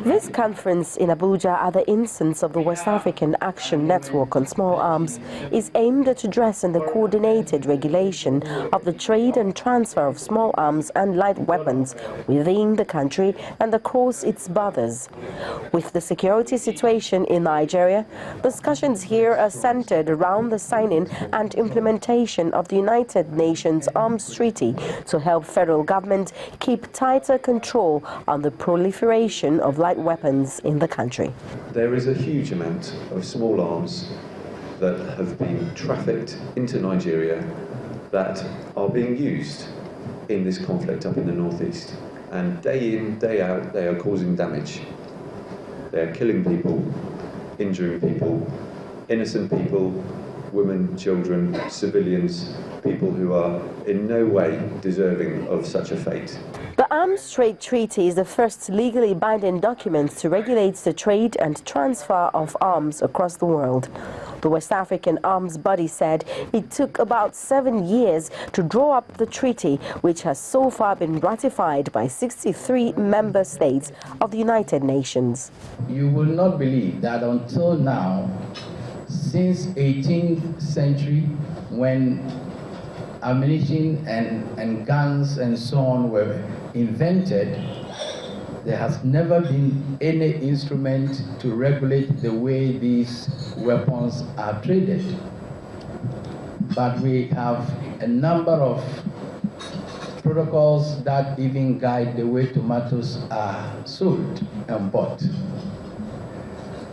This conference in Abuja at the instance of the West African Action Network on Small Arms is aimed at addressing the coordinated regulation of the trade and transfer of small arms and light weapons within the country and across its borders. With the security situation in Nigeria, discussions here are centered around the signing and implementation of the United Nations Arms Treaty to help federal government keep tighter control on the proliferation of light weapons in the country. There is a huge amount of small arms that have been trafficked into Nigeria that are being used in this conflict up in the northeast. And day in, day out, they are causing damage. They are killing people, injuring people, innocent people, women, children, civilians, people who are in no way deserving of such a fate. The Arms Trade Treaty is the first legally binding document to regulate the trade and transfer of arms across the world. The West African arms body said it took about 7 years to draw up the treaty, which has so far been ratified by 63 member states of the United Nations. You will not believe that until now, since 18th century, when ammunition and guns and so on were invented, there has never been any instrument to regulate the way these weapons are traded. But we have a number of protocols that even guide the way tomatoes are sold and bought.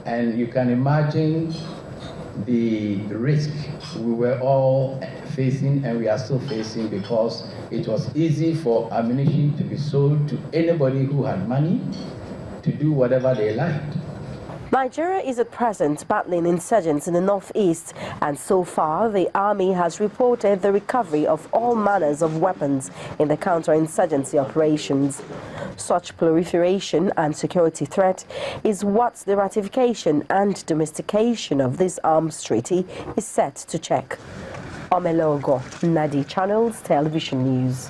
And you can imagine the risk we were all facing and we are still facing, because it was easy for ammunition to be sold to anybody who had money to do whatever they liked. Nigeria is at present battling insurgents in the northeast, and so far the army has reported the recovery of all manners of weapons in the counterinsurgency operations. Such proliferation and security threat is what the ratification and domestication of this arms treaty is set to check. Omelogo, Nadi Channels Television News.